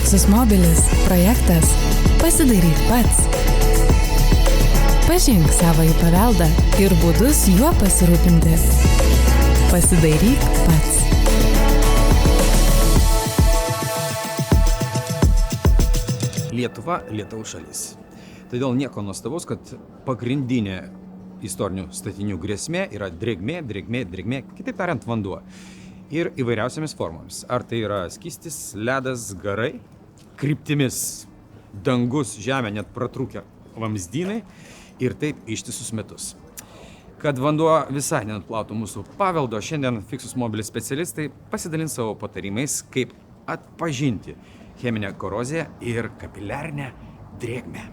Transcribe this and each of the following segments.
Fixus Mobilis projektas Pasidairyk pats. Pažink savąjį paveldą ir būdus juo pasirūpinti. Pasidairyk pats. Lietuva – Lietuvos šalis. Todėl nieko nuostabaus, kad pagrindinė istorinių statinių grėsmė yra drėgmė, kitaip tariant vanduo. Ir įvairiausiamis formomis. Ar tai yra skystis, ledas, garai, kryptimis, dangus, žemė, net pratrūkę vamzdynai ir taip ištisus metus. Kad vanduo visai nenutplautų mūsų paveldo, šiandien Fixus Mobilis specialistai pasidalins savo patarimais, kaip atpažinti cheminę koroziją ir kapiliarinę drėgmę.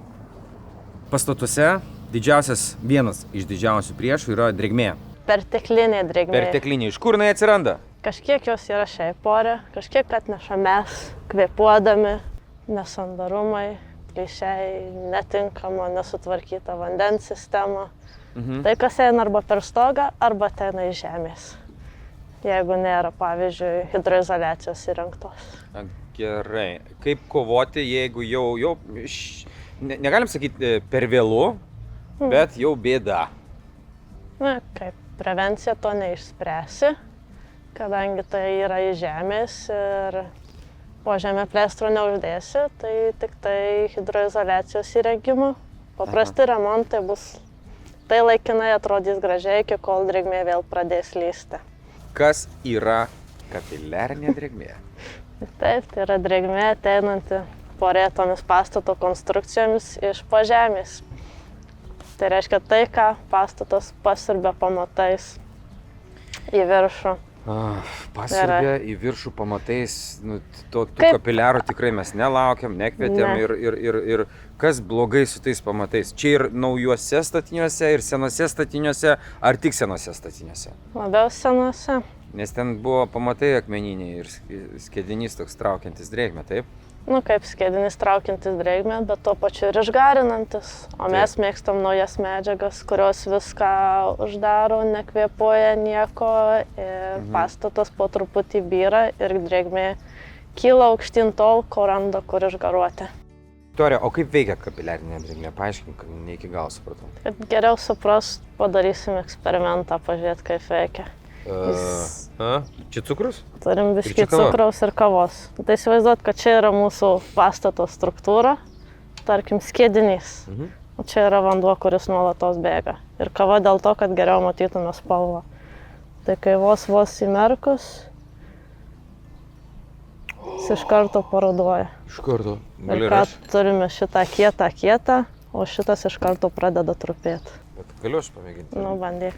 Pastatuose vienas iš didžiausių priešų yra drėgmė. Perteklinė drėgmė. Perteklinė. Iš kur jinai atsiranda? Kažkiek jos yra šiaip ore, kažkiek atneša mes, kvėpuodami, nesandarumai, plyšiai, netinkama, nesutvarkyta vandens sistema. Tai kas eina arba per stogą, arba ateina iš žemės, jeigu nėra, pavyzdžiui, hidroizoliacijos įrengtos. Gerai. Kaip kovoti, jeigu jau negalim sakyti per vėlu, bet jau bėda? Na, kaip prevencija to neišspręsi, kadangi tai yra iš žemės ir po žemę pleistro neuždėsi, tai tik tai hidroizoliacijos įrengimu. Paprasti remontai bus, tai laikinai atrodys gražiai, iki kol drėgmė vėl pradės lysti. Kas yra kapiliarinė drėgmė? Taip, tai yra drėgmė ateinanti porėtomis pastato konstrukcijomis iš po žemės. Tai reiškia tai, ką pastatas pasiurbia pamatais į viršų. Pasiurbia į viršų pamatais, tų kapiliarų tikrai mes nelaukiam, nekvietėm ir kas blogai su tais pamatais? Čia ir naujuose statiniuose, ir senose statiniuose, ar tik senose statiniuose? Labiau senose. Nes ten buvo pamatai akmeniniai ir skiedinys toks traukiantis drėgmę, taip? Nu, kaip skiedinys traukiantis drėgmę, bet tuo pačiu ir išgarinantis. O mes mėgstam naujas medžiagas, kurios viską uždaro, nekvėpuoja nieko ir pastatas po truputį byra ir drėgmė kyla aukštyn tol, kol randa kur išgaruoti. Viktorija, o kaip veikia kapiliarinė drėgmė? Paaiškink, kad ne iki galo supratau. Kad geriau suprast, padarysim eksperimentą, pažiūrėt, kaip veikia. Čia cukrus? Turim biškį cukraus ir kavos. Tai įsivaizduot, kad čia yra mūsų pastato struktūra, tarkim skiedinys. O čia yra vanduo, kuris nuolatos bėga. Ir kava dėl to, kad geriau matytume spalvą. Tai kai vos įmerkus, jis iš karto paruduoja. Iš karto. Ir ką turime šitą kietą, o šitas iš karto pradeda trupėti. Bet galiu aš pamėginti? Nu, bandyk.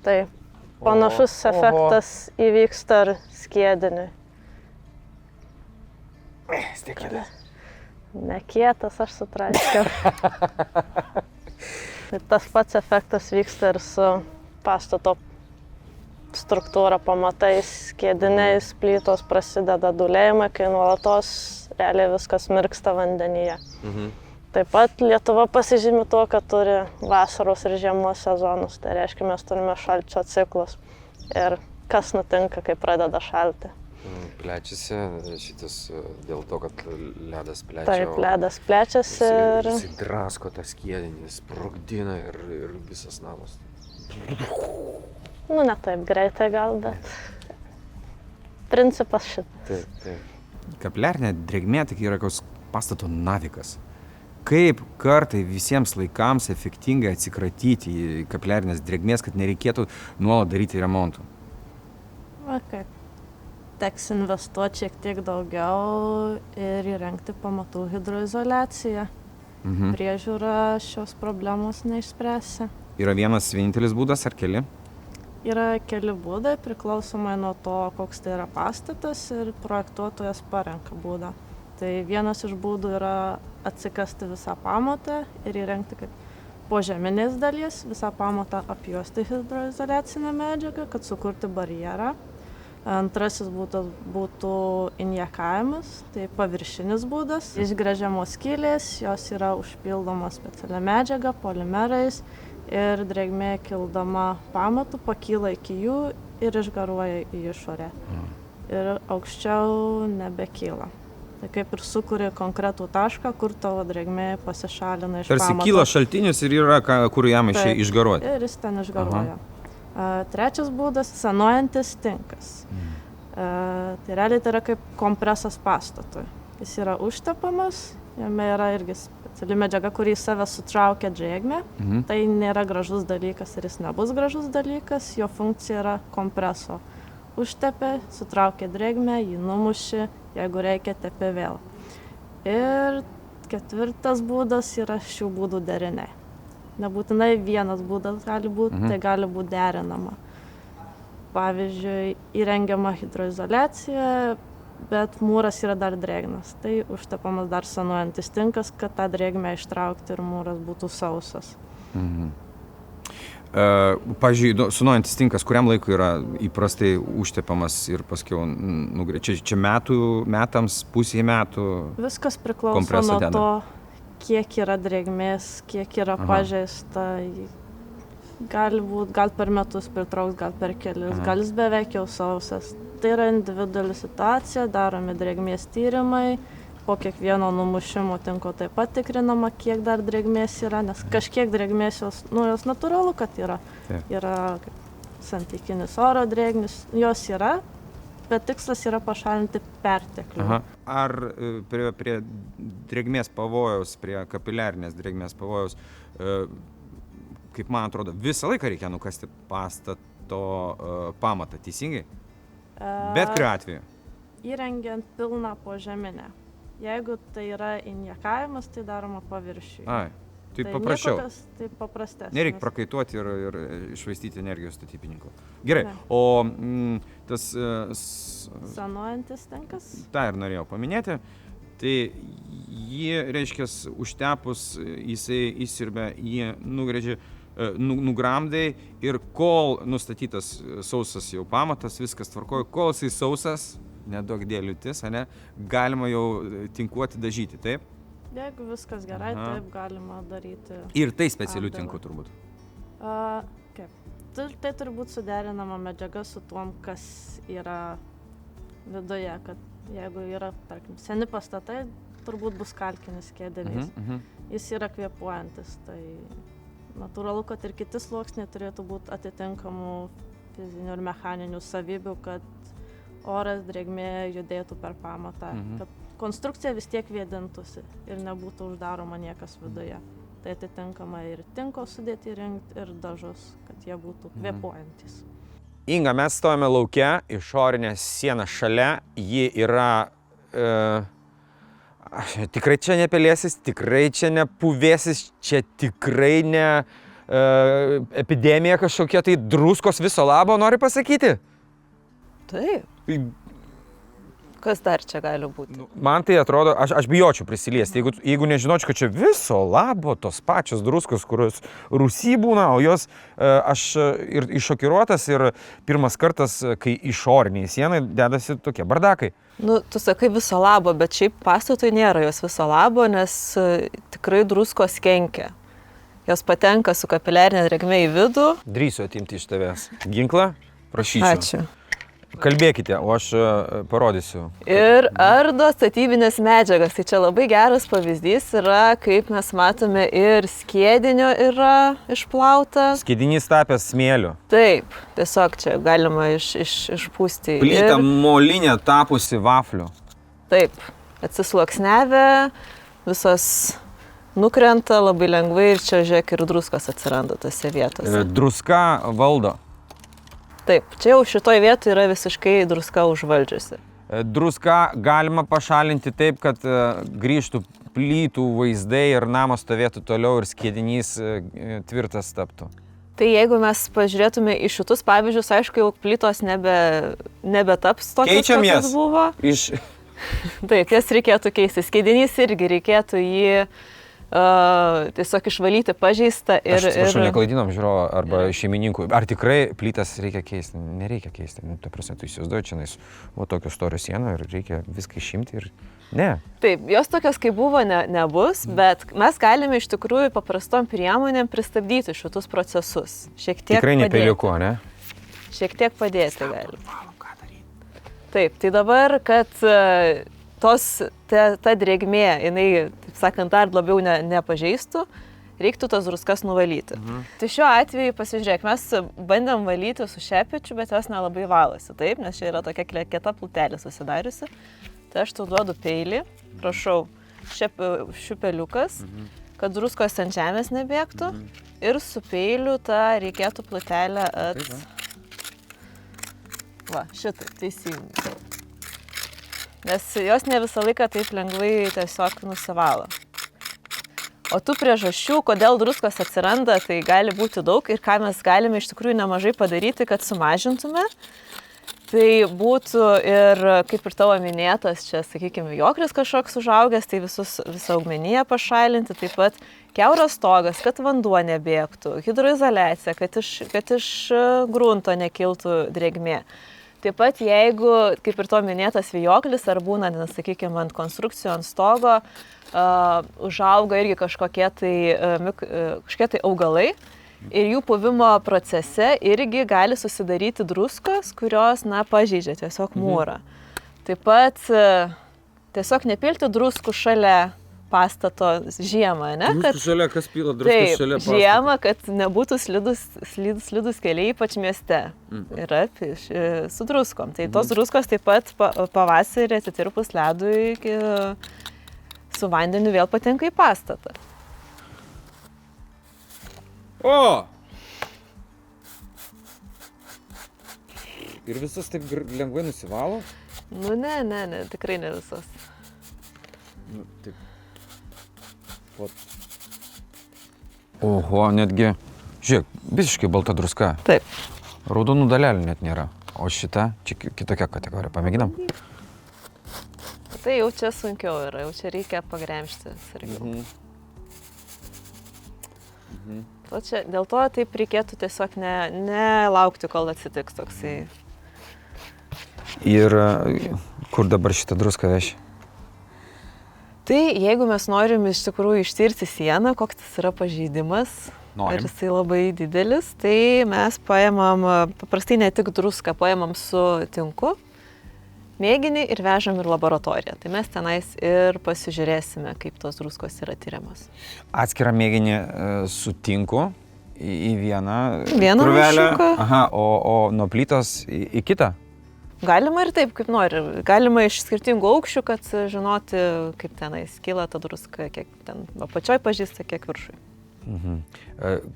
Tai panašus efektas įvyksta ir skiediniui. Stiekėdas. Nekietas, aš sutraiškiau. Tai tas pats efektas vyksta ir su pastato struktūra, pamatais, skiediniais, plytos prasideda dūlėjimai, kai nuolatos realiai viskas mirksta vandenyje. Taip pat Lietuva pasižymi tuo, kad turi vasaros ir žiemos sezonus, tai reiškia, mes turime šalčio ciklus. Ir kas nutinka, kai pradeda šalti? Plečiasi šitas dėl to, kad ledas plečia. Taip, ledas plečiasi ir... Jisai drasko tą skiedinį, sprogdina ir visas namas. Nu, ne taip greitai gal, bet principas šitas. Taip. Kapiliarinė drėgmė tik yra koks pastato navikas. Kaip kartai visiems laikams efektingai atsikratyti kapiliarinės drėgmės, kad nereikėtų nuolat daryti remontų? Kaip teks investuoti šiek tiek daugiau ir įrengti pamatų hidroizoliaciją. Priežiūra šios problemos neišspręsi. Yra vienintelis būdas ar keli? Yra keli būdai, priklausomai nuo to, koks tai yra pastatas ir projektuotojas parenka būdą. Tai vienas iš būdų yra atsikasti visą pamatą ir įrengti kaip po žeminės dalies visą pamatą apjuosti hidroizoliacinę medžiagą, kad sukurti barjerą. Antrasis būtų injekavimas, tai paviršinis būdas. Išgręžiamos skylės, jos yra užpildomos specialia medžiaga, polimerais ir drėgmė kildama pamatų pakyla iki jų ir išgaruoja į išorę. ir aukščiau nebekyla. Tai kaip ir sukuri konkretų tašką, kur tavo drėgmė pasišalina iš pamato. Tarsi kyla šaltinis ir yra, kur jam išgaruoti. Ir jis ten išgaruoja. Trečias būdas – sanuojantis tinkas. Tai realiai tai yra kaip kompresas pastatui. Jis yra užtepamas, jame yra irgi speciali medžiaga, kuri į save sutraukia drėgmę. Tai nėra gražus dalykas ir jis nebus gražus dalykas, jo funkcija yra kompreso. Užtepė, sutraukė drėgmę, jį numuši, jeigu reikia, tepi vėl. Ir ketvirtas būdas yra šių būdų deriniai. Nebūtinai vienas būdas gali būti, tai gali būti derinama. Pavyzdžiui, įrengiama hidroizoliacija, bet mūras yra dar drėgnas. Tai užtepamas dar sanuojantis tinkas, kad tą drėgmę ištraukti ir mūras būtų sausas. Pavyzdžiui, sanuojantis tinkas, kuriam laikui yra įprastai užtepamas ir paskiau nugrėžia? Čia metams, pusė metų? Viskas priklauso nuo to, kiek yra drėgmės, kiek yra pažeista. Gal per metus pritrauks, gal per kelis, gal jis beveik jau sausas. Tai yra individuali situacija, daromi drėgmės tyrimai. Po kiekvieno numušimo tinko taip pat tikrinama, kiek dar drėgmės yra, nes kažkiek drėgmės jos natūralu, kad yra. Yra santykinis oro drėgnis, jos yra, bet tikslas yra pašalinti perteklių. Ar prie drėgmės pavojaus, prie kapiliarinės drėgmės pavojaus, kaip man atrodo, visą laiką reikia nukasti pastato pamatą, teisingai? Bet kuriuo atveju? Įrengiant pilną požeminę. Jeigu tai yra injekavimas, tai daroma paviršiui. Tai paprasčiau. Tai paprastesnis. Nereikia prakaituoti ir iššvaistyti energijos statybininkų. Gerai, o tas... Sanuojantis tinkas? tą ir norėjau paminėti. Tai jį, reiškia, užtepus, jisai įsirbia, jį nugrėžia, nugramdai ir kol nustatytas sausas jau pamatas, viskas tvarkoja, kol jisai sausas, nedaug dėliutis, galima jau tinkuoti, dažyti, taip? Jeigu viskas gerai, taip galima daryti. Ir tai specialių tinkų turbūt? Kaip? Tai turi būti suderinama medžiaga su tuom, kas yra viduje, kad jeigu yra, tarkim, seni pastatai, turbūt bus kalkinis skiedinys. Jis yra kvėpuojantis, tai natūralu, kad ir kiti sluoksniai turėtų būti atitinkamų fizinių ir mechaninių savybių, kad oras, drėgmė judėtų per pamatą, kad konstrukcija vis tiek vėdintųsi ir nebūtų uždaroma niekas viduje. Tai atitinkamai ir tinko sudėti rinkti ir dažus, kad jie būtų kvėpuojantis. Inga, mes stojame lauke, išorinė siena šalia, ji yra... tikrai čia nepelėsis, tikrai čia nepuvėsis, čia tikrai ne epidemija kažkokia, tai druskos viso labo, nori pasakyti? Taip. Kas dar čia gali būti? Man tai atrodo, aš bijočiau prisiliesti, jeigu nežinočiau, kad čia viso labo tos pačios druskos, kurios Rusy būna, o jos aš ir iššokiruotas ir pirmas kartas, kai išoriniai sienai dedasi tokie bardakai. Tu sakai viso labo, bet šiaip pastatui nėra jos viso labo, nes tikrai druskos kenkia. Jos patenka su kapiliarinė drėgmė į vidų. Drįsiu atimti iš tavęs ginklą, prašyčiau. Ačiū. Kalbėkite, o aš parodysiu. Ir ardo statybinės medžiagas. Tai čia labai geras pavyzdys yra, kaip mes matome, ir skiedinio yra išplauta. Skiedinys tapęs smėliu. Taip, tiesiog čia galima išpūsti. Plyta molinė tapusi vafliu. Taip, atsisluoksnevę, visos nukrenta labai lengvai ir čia, žiūrėk, ir druskos atsiranda tose vietose. Druska valdo. Taip, čia jau šitoj vietoje yra visiškai druska užvaldžiusi. Druska galima pašalinti taip, kad grįžtų plytų vaizdai ir namas stovėtų toliau ir skiedinys tvirtas taptų. Tai jeigu mes pažiūrėtume į šitus pavyzdžius, aišku, jau plytos nebetaps tokios, kokios buvo. Taip, jas reikėtų keisti. Skiedinys irgi reikėtų jį tiesiog išvalyti pažeistą ir... Aš atsiprašau, neklaidinom žiūrovą arba šeimininkų. Ar tikrai plytas reikia keisti? Nereikia keisti. Ta prasme, tu įsivaizduoji, čia tokios storios sienos ir reikia viską išimti ir... Ne. Taip, jos tokios kaip buvo nebus, bet mes galime iš tikrųjų paprastom priemonėm pristabdyti šitus procesus. Šiek tiek tikrai ne peiliuku, ne? Šiek tiek padėti galime. Taip, tai dabar, kad ta drėgmė, jinai, taip sakant, dar labiau nepažeistų, reiktų tas druskas nuvalyti. Tai šiuo atveju, pasižiūrėk, mes bandėm valyti su šepečiu, bet jos nelabai valosi, taip, nes čia yra tokia kieta plutelė susidariusi. Tai aš tau duodu peilį, prašau, šiupeliukas, kad druskos ant žemės nebėgtų ir su peiliu tą reikėtų plutelę Va, šitaip, teisingai. Nes jos ne visą laiką taip lengvai tiesiog nusivalo. O tų priežasčių, kodėl druskos atsiranda, tai gali būti daug ir ką mes galime iš tikrųjų nemažai padaryti, kad sumažintume. Tai būtų ir, kaip ir tavo minėtas, čia, sakykime, vijoklis kažkoks užaugęs, tai visą augmeniją pašalinti, taip pat kiauras stogas, kad vanduo nebėgtų, hidroizoliacija, kad iš grunto nekiltų drėgmė. Taip pat jeigu, kaip ir to minėtas vijoklis, ar būna, sakykime, ant konstrukcijų, ant stogo, užauga irgi kažkokie tai augalai ir jų puvimo procese irgi gali susidaryti druskos, kurios, pažeidžia tiesiog mūrą. Taip pat tiesiog nepilti druskų šalia pastato žiemą, ne? Druskų šalia, kas pila druskų šalia pastato? Žiemą, kad nebūtų slidus keliai, ypač mieste. Yra su druskom. Tai tos druskos taip pat pavasarį atitirpus ledui su vandeniu vėl patenka į pastatą. O! Ir visas taip lengvai nusivalo? Ne, tikrai ne visas. Taip. Oho, netgi, žiūrėk, visiškai balta druska. Taip. Raudonų dalelių net nėra. O šita, čia kitokia kategorija. Pamėginam? Tai jau čia sunkiau yra, jau čia reikia pagremžti sargiau. Dėl to taip reikėtų tiesiog nelaukti, kol atsitiks toksai. Ir kur dabar šitą druską veši? Tai jeigu mes norim iš tikrųjų ištirti sieną, koks tas yra pažeidimas, ir jisai labai didelis, tai mes paimam, paprastai ne tik druską, paimam su tinku, mėginį ir vežam ir laboratoriją. Tai mes tenais ir pasižiūrėsime, kaip tos druskos yra tyriamos. Atskirą mėginį su tinku į vieną krūvelę, o nuo plytos į kitą? Galima ir taip, kaip nori. Galima iš skirtingų aukščių, kad žinoti, kaip tenais kyla ta druska, kiek ten apačioj pažįsta, kiek viršui.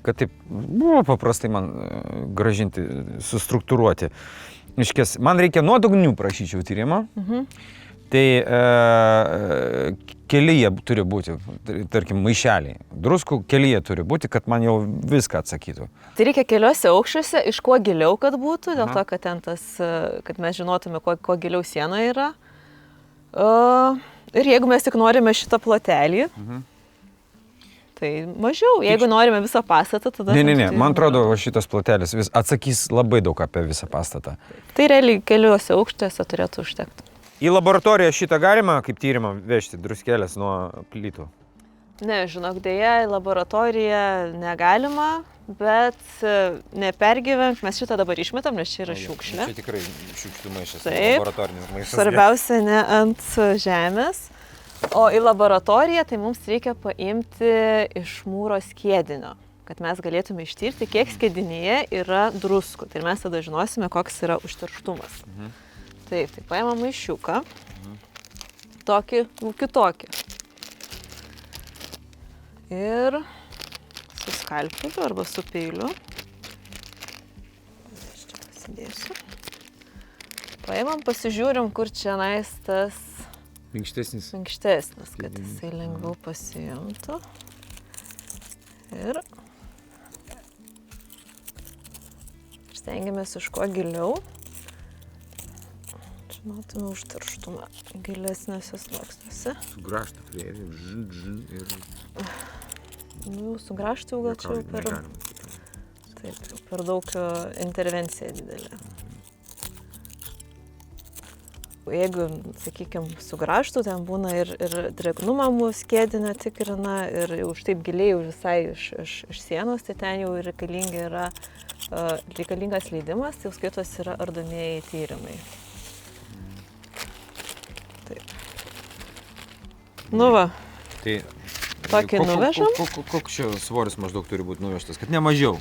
Kad taip buvo paprastai man gražinti, sustruktūruoti. Iškės, man reikia nuodugnių prašyčiau tyrimo. Tai kelyje turi būti, tarkim, maišeliai. Druskų kelyje turi būti, kad man jau viską atsakytų. Tai reikia keliuose aukščiuose, iš kuo giliau, kad būtų, dėl to, kad ten kad mes žinotume, kuo giliau siena yra. Ir jeigu mes tik norime šitą plotelį, tai mažiau. Jeigu norime visą pastatą, tada... Ne, man atrodo, šitas plotelis atsakys labai daug apie visą pastatą. Tai realiai keliuose aukščiuose turėtų užtekti. Į laboratoriją šitą galima kaip tyrimą vežti druskelės nuo plytų? Ne, žinok, dėja, į laboratoriją negalima, bet nepergyvenk, mes šitą dabar išmetam, nes čia yra šiukšlė. Čia tikrai šiukšlių maišas, laboratorinis maišas. Svarbiausia ne ant žemės, o į laboratoriją tai mums reikia paimti iš mūro skiedinio, kad mes galėtume ištirti, kiek skiedinyje yra druskų. Tai mes tada žinosime, koks yra užterštumas. Taip, tai paimam maišiuką, tokį, kitokį. Ir su skalpeliu arba su peiliu. Aš čia pasidėsiu. Paimam, pasižiūrim, kur čia nais tas... Minkštesnis, kad jisai lengviau pasiimtų. Ir stengiamės iš kuo giliau. Žinotume užterštumą gilesnėse sluoksniuose. Su grąžtu prievi, ir... Nu, su grąžtu gal čia jau per... Taip, per daug intervencija didelė. Jeigu, sakykime, su grąžtu, ten būna ir drėgnumą mūsų skiedinio tikrina, ir už taip giliai visai iš sienos, tai ten jau reikalingas leidimas, tai jau skaitos yra ardomieji tyrimai. Nu va, Tai tokį nuvežam. Koks čia svoris maždaug turi būti nuvežtas, kad ne mažiau?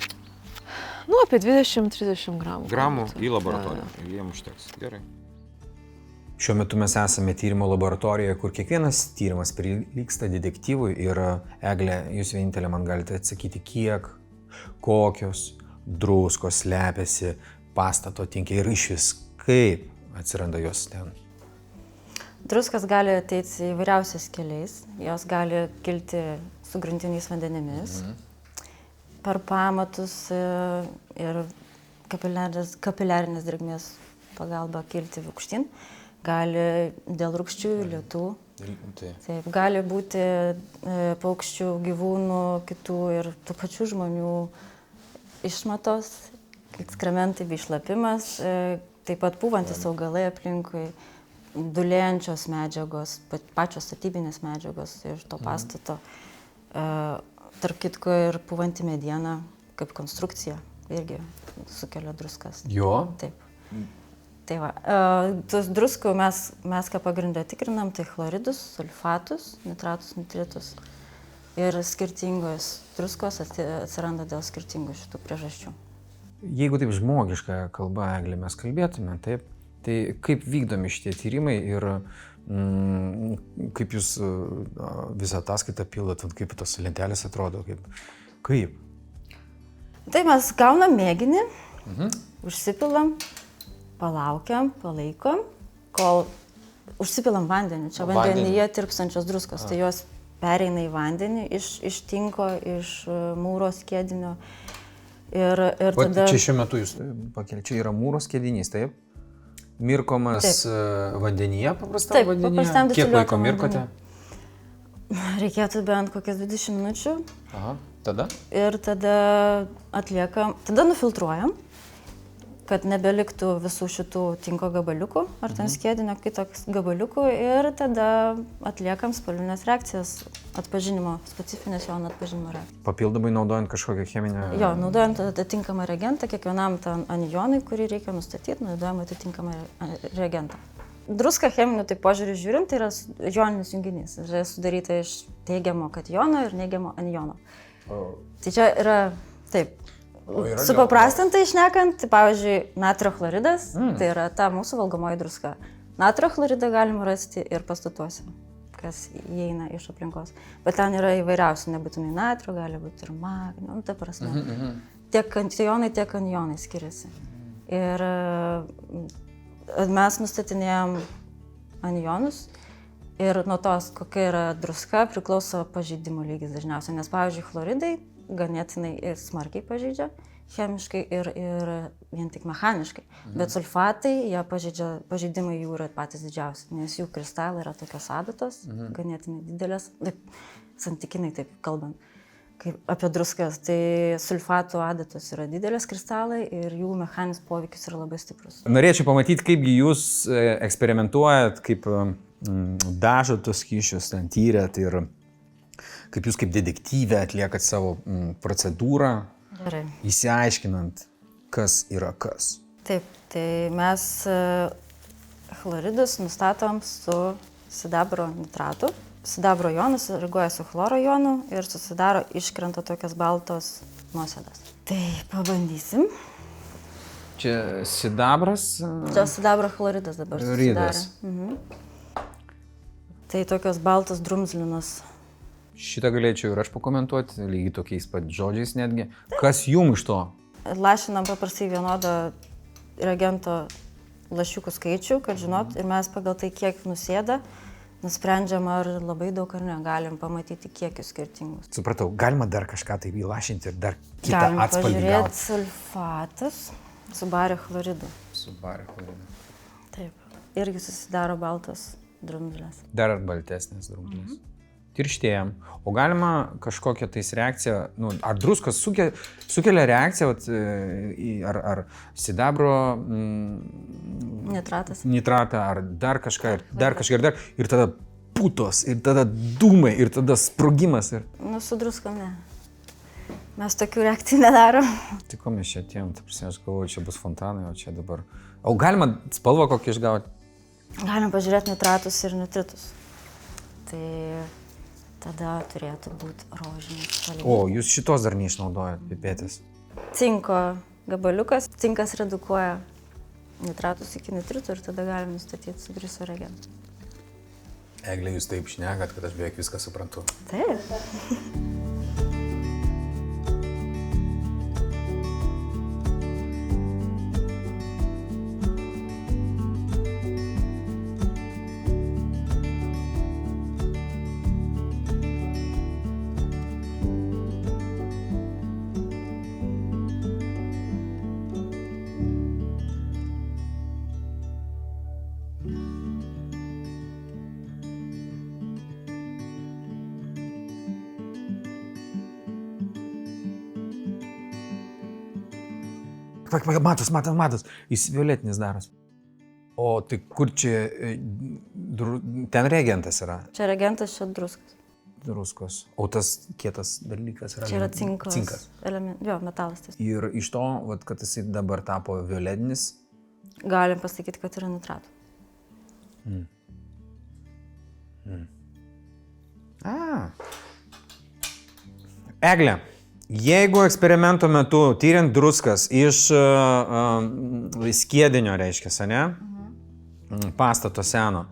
Nu, apie 20-30 gramų. Gramų į laboratoriją. Jiem užteks. Gerai. Šiuo metu mes esame tyrimo laboratorijoje, kur kiekvienas tyrimas prilygsta detektyvui ir Eglė, jūs vienintelė man galite atsakyti, kiek, kokios druskos slepiasi pastato tinke ir išvis kaip atsiranda jos ten. Druskas gali ateiti įvairiausiais keliais, jos gali kilti su gruntiniais vandenimis, per pamatus ir kapiliarinės drėgmės pagalba kilti aukštyn. Gali dėl rūgščiųjų lietų, taip, gali būti paukščių, gyvūnų, kitų ir tų pačių žmonių išmatos, ekskrementai bei šlapimas, taip pat pūvantis augalai aplinkui, dulėjančios medžiagos, pačios statybinės medžiagos iš to pastato, tarp kitko ir pūvanti mediena kaip konstrukcija irgi sukelia druskas. Jo? Taip. Tai va, tos druskų mes ką pagrindę tikrinam, tai chloridus, sulfatus, nitratus, nitritus. Ir skirtingos druskos atsiranda dėl skirtingų šitų priežasčių. Jeigu taip žmogišką kalbą, Eglė, mes kalbėtume, taip, tai kaip vykdomi šitie tyrimai ir kaip jūs visą ataskaitą pildot, kaip tos lentelės atrodo, kaip? Tai mes gaunam mėginį, užsipilam, palaukiam, palaikom, kol užsipilam vandenį. Čia vandenyje tirpstančios druskos, tai jos pereina į vandenį iš tinko, iš mūro skiedinio. Ir tada... Čia šiuo metu jūs pakeliate, čia yra mūro skiedinys, taip? Mirkomas vandenyje, paprastam vandenyje? Taip, paprastam distiliuotam. Kiek laiko mirkote? Reikėtų bent kokias 20 minučių. Aha, tada? Ir tada atliekam, tada nufiltruojam, kad nebeliktų visų šitų tinko gabaliukų ar ten skiedinio kitoks gabaliukų ir tada atliekam spalvinės reakcijas atpažinimo, specifinės jono atpažinimo reakcijas. Papildomai naudojant kažkokią cheminę... Jo, naudojant atitinkamą reagentą, kiekvienam ten anionui, kurį reikia nustatyti, naudojam atitinkamą reagentą. Druska cheminiu tai požiūrį žiūrint, tai yra joninis junginys, yra sudaryta iš teigiamo kationo ir neigiamo aniono. Tai čia yra taip. Supaprastintai šnekant, tai pavyzdžiui, natrio chloridas, tai yra ta mūsų valgomoji druska. Natrio chloridą galima rasti ir pastatuose, kas įeina iš aplinkos. Bet ten yra įvairiausių, nebūtinai natrio, gali būti ir magnio, ta prasme. Tiek kationai, tiek anionai skiriasi. Ir mes nustatinėjom anionus ir nuo tos, kokia yra druska, priklauso pažeidimo lygis dažniausiai. Nes, pavyzdžiui, chloridai ganėtinai ir smarkiai pažeidžia chemiškai ir vien tik mechaniškai. Bet sulfatai, pažeidimai jų yra patys didžiausi, nes jų kristalai yra tokios adatos, ganėtinai didelės, santykinai taip kalbant, kaip apie druskas. Tai sulfatų adatos yra didelės kristalai ir jų mechaninis poveikis yra labai stiprus. Norėčiau pamatyti, kaipgi jūs eksperimentuojat, kaip dažot tos skysčius, ten tyrėt ir kaip jūs kaip detektyvė atliekat savo procedūrą, Gerai. Įsiaiškinant, kas yra kas. Taip, tai mes chloridus nustatom su sidabro nitratu. Sidabro jonas reaguoja su chloro jonu ir susidaro, iškrenta tokias baltos nuosėdos. Tai pabandysim. Čia sidabras? Čia sidabro chloridas dabar susidarė. Tai tokios baltos drumzlinos. Šitą galėčiau ir aš pakomentuoti, lygiai tokiais pat žodžiais netgi. Kas jum iš to? Lašinam paprastai vienodą reagento lašiukų skaičių, kad žinot, ir mes pagal tai, kiek nusėda, nusprendžiam, ar labai daug ar ne, galim pamatyti kiekius skirtingus. Supratau, galima dar kažką tai įlašinti ir dar kitą galim atspalvį gauti. Galim pažiūrėti sulfatas su bario chloridu. Su bario chloridu. Taip, irgi susidaro baltos drumzlės. Dar baltesnės drumzlės. Tirštėjam. O galima kažkokią tais reakciją, ar druskas sukelia reakciją, ar sidabro nitratą, ar dar kažką, ir tada putos, ir tada dūmai, ir tada sprogimas. Su druskam ne. Mes tokių reakcijų nedarom. Tai ko mes čia atėjom, aš galvoju, čia bus fontanai, o čia dabar... O galima spalvą kokį išgauti? Galim pažiūrėti nitratus ir nitritus. tai tada turėtų būti rožinis spalvos. O, jūs šitos dar neišnaudojat, pipėtės. Cinko gabaliukas. Cinkas redukuoja nitratus iki nitritų ir tada galim nustatyti su driso reagentu. Eglė, jūs taip šnekat, kad aš beveik viską suprantu. Taip. Matos, jis violetinis daros. O tai kur čia, ten reagentas yra? Čia reagentas, čia druskas. Druskos. O tas kietas dalykas yra? Čia yra cinkas. Cinkas. Jo, metalas tas. Ir iš to, vat, kad jisai dabar tapo violetinis. Galim pasakyti, kad yra nitratų. Eglė, jeigu eksperimento metu tyriant druskas iš skiedinio, reiškia, ne? Pastato seno,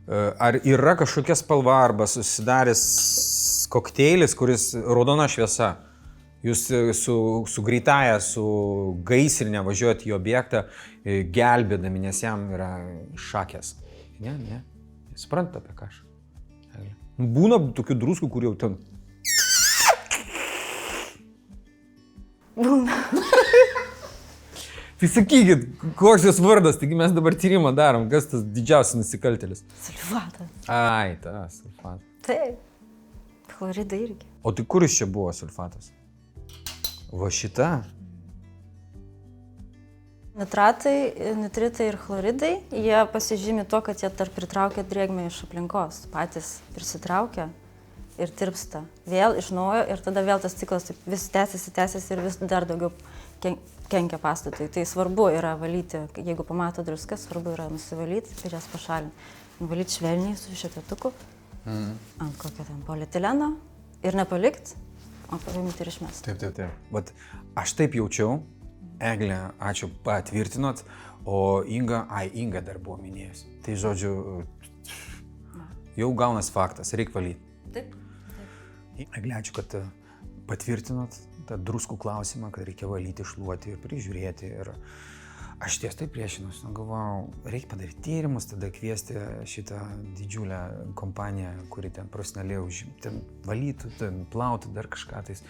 ar yra kažkokia spalva arba susidaręs kokteilis, kuris raudona šviesa? Jūs su greitaja, su gaisrinė važiuojat į objektą gelbėdami, nes jam yra šakės. Ne. Suprantate apie ką aš? Būna tokių druskų, kur jau ten... Būna. Tai sakykit, koks jos vardas, taigi mes dabar tyrimą darom, kas tas didžiausias nusikaltėlis? Sulfatas. Ai, tas sulfatas. Taip. Chloridai irgi. O tai kuris čia buvo sulfatas? Va šita? Nitratai, nitritai ir chloridai, jie pasižymi tuo, kad jie pritraukia drėgmę iš aplinkos, patys prisitraukia ir tirpsta vėl iš naujo ir tada vėl tas ciklas vis tęsiasi ir vis dar daugiau kenkia pastatui. Tai svarbu yra valyti, jeigu pamato druskas, svarbu yra nusivalyti ir jas pašalinti. Nuvalyti švelniai su šepetuku ant kokio ten polietileno ir nepalikti, o paimti ir išmesti. Taip. Vat aš taip jaučiau, Eglė, ačiū, patvirtinot, o Inga dar buvo minėjus. Tai žodžiu, jau gaunas faktas, reikia valyti. Taip. Eglė, ačiū, kad patvirtinot tą druskų klausimą, kad reikia valyti, šluoti ir prižiūrėti. Ir aš ties taip priešinus, galvojau, reikia padaryti tyrimus, tada kviesti šitą didžiulę kompaniją, kuri ten profesionaliai ten valytų, ten plautų, dar kažką tais.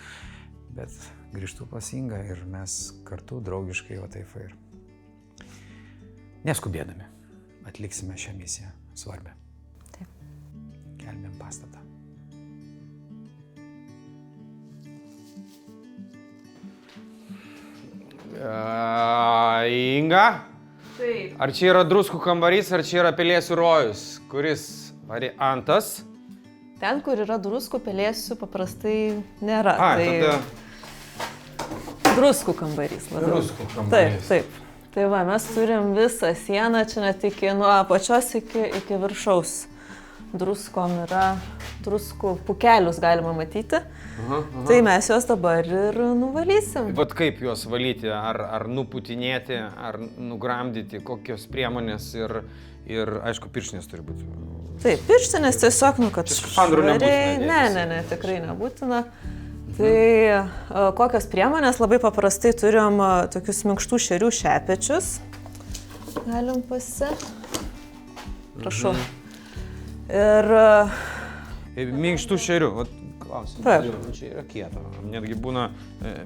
Bet grįžtu pas Ingą ir mes kartu draugiškai va taip ir neskubėdami atliksime šią misiją svarbę. Taip. Gelbėm pastatą. Inga? Taip. Ar čia yra druskų kambarys, ar čia yra pelėsių rojus? Kuris variantas? Ten, kur yra druskų, pelėsių paprastai nėra. Tada... Druskų kambarys. Druskų kambarys. Taip. Tai va, mes turim visą sieną, čia net nuo apačios iki viršaus. Druskom yra, druskų pukelius galima matyti. Tai mes juos dabar ir nuvalysim. Bet kaip juos valyti? Ar nuputinėti, ar nugramdyti, kokios priemonės ir aišku, pirštinės turi būti. Taip, pirštinės tiesiog, kad švariai. Ne, tikrai nebūtina. Tai kokios priemonės, labai paprastai turim tokius minkštų šerių šepečius. Galim Prašau. Ir... Minkštų šerių, klausim. Taip. Čia yra kieto, netgi būna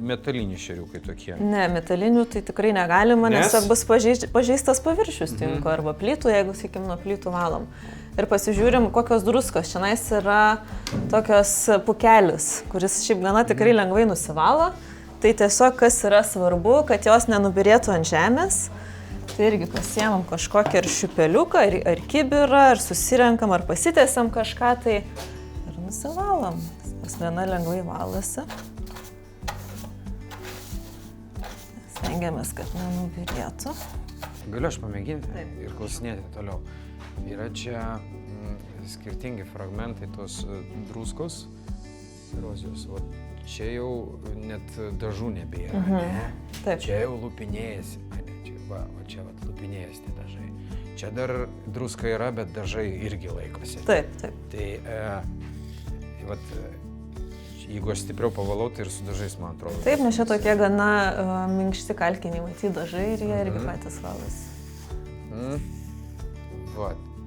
metaliniai šeriukai tokie. Ne, metalinių tai tikrai negalima, nes bus pažeistas paviršius tinko arba plytų, jeigu, sakykim, nuo plytų valom. Ir pasižiūrim, kokios druskos. Šiandien yra tokios pukelis, kuris šiaip gana tikrai lengvai nusivalo. Tai tiesiog kas yra svarbu, kad jos nenubirėtų ant žemės. Tai irgi pasiemam kažkokį ar šiupeliuką, ar kibirą, ar susirenkam, ar pasitiesiam kažką, tai ir nusivalom. Tas viena lengvai valosi. Stengiamės, kad nenubirėtų. Galiu aš pamėginti ir klausinėti toliau. Yra čia skirtingi fragmentai tos druskos, erozijos. O čia jau net dažų nebėra. Taip. Čia jau lupinėjasi. Čia lupinėjasi tie dažai. Čia dar druska yra, bet dažai irgi laikosi. Taip. Tai jeigu aš stipriau pavalau, tai ir su dažais, man atrodo. Taip, nes čia tokie gana minkšti kalkiniai, matyti dažai ir jie irgi patys valosi.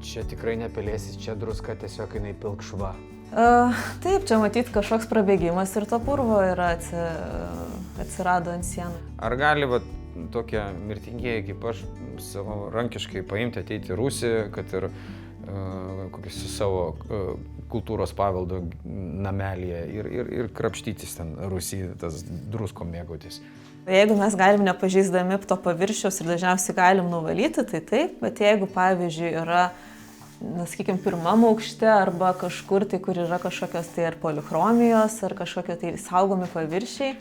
Čia tikrai nepelėsis, čia druska tiesiog jinai pilkšva. Taip, čia matyti kažkoks prabėgimas ir to purvo yra atsirado ant sienų. Ar gali tokie mirtingieji kaip aš savo rankiškai paimti, ateiti į Rusiją, kad ir kokius su savo kultūros paveldo namelyje ir krapštytis ten Rusijai, tas druskom mėgautis? Jeigu mes galim nepažeisdami to paviršiaus ir dažniausiai galim nuvalyti, tai taip, bet jeigu pavyzdžiui yra, sakykime, pirmam aukšte arba kažkur tai, kur yra kažkokios tai ar polichromijos, ar kažkokie tai saugomi paviršiai,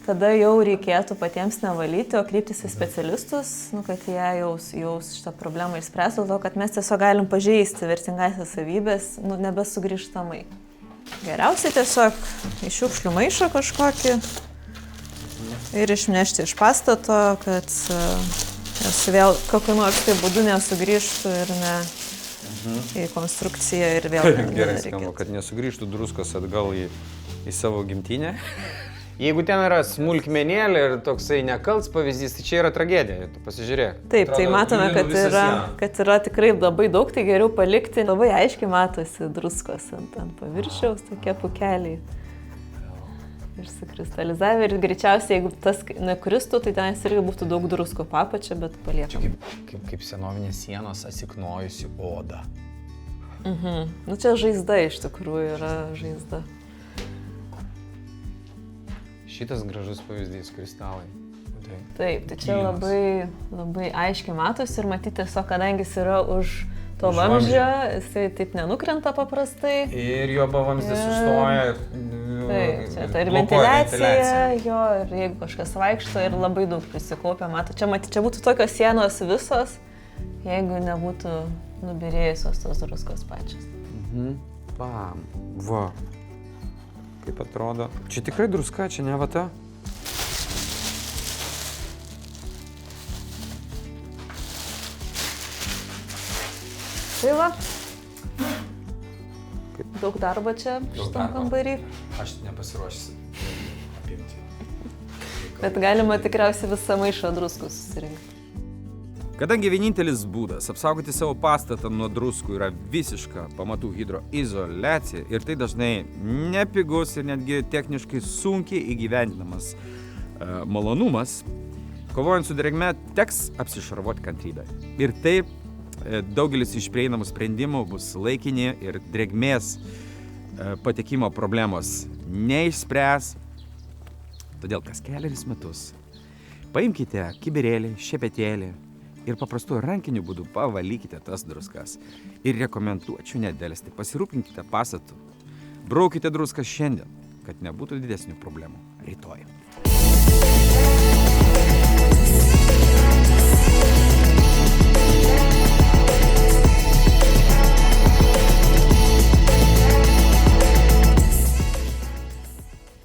tada jau reikėtų patiems nevalyti, o kryptis į specialistus, kad jie jaus šitą problemą išspręstų, dėl to, kad mes tiesiog galim pažeisti vertingąsias savybės, nebesugrįžtamai. Geriausiai tiesiog iš šiukšlių maišą kažkokį ir išnešti iš pastato, kad jos vėl kokiu nors tai būdu nesugrįžtų ir ne į konstrukciją ir vėl Gerai skamba, kad nesugrįžtų druskos atgal į savo gimtinę. Jeigu ten yra smulkmenėlė ir toksai nekalts pavyzdys, tai čia yra tragedija, tu pasižiūrėk. Taip, tai matome, kad yra tikrai labai daug, tai geriau palikti. Labai aiškiai matosi druskos ant paviršiaus, tokie pukeliai. Išsikristalizavę ir greičiausiai, jeigu tas nekristų, tai ten irgi būtų daug druskų papačia, bet paliekam. Čia kaip senovinės sienos atsiknojusi oda. Čia žaizda iš tikrųjų yra žaizda. Šitas gražus pavyzdys, kristalai. Taip, tai čia labai aiškiai matosi ir matyti tiesiog, kadangi jis yra už to vamzdžio, jisai taip nenukrenta paprastai. Ir jo pavamzdis sustoja. Taip, čia tai ir ventiliacija, jo, ir jeigu kažkas vaikšto ir labai daug prisikaupia, čia būtų tokios sienos visos, jeigu nebūtų nubyrėjusios tos druskos pačios. Va, kaip atrodo. Čia tikrai druska, čia ne vata? Tai va. Daug darbo čia šitam kambarį. Aš nepasiruošęs apimti. Bet galima tikriausiai visą maišą druskų susirinkti. Kadangi vienintelis būdas apsaugoti savo pastatą nuo druskų yra visiška pamatų hidroizoliacija ir tai dažnai nepigus ir netgi techniškai sunkiai įgyvendinamas malonumas, kovojant su drėgme teks apsišarvuoti kantrybę. Ir taip daugelis iš prieinamų sprendimų bus laikini ir drėgmės patekimo problemos neišspręs. Todėl kas kelerius metus paimkite kibirėlį, šepetėlį ir paprastuoju rankiniu būdu pavalykite tas druskas. Ir rekomenduočiau nedelsti, pasirūpinkite pastatu. Braukite druskas šiandien, kad nebūtų didesnių problemų rytoj.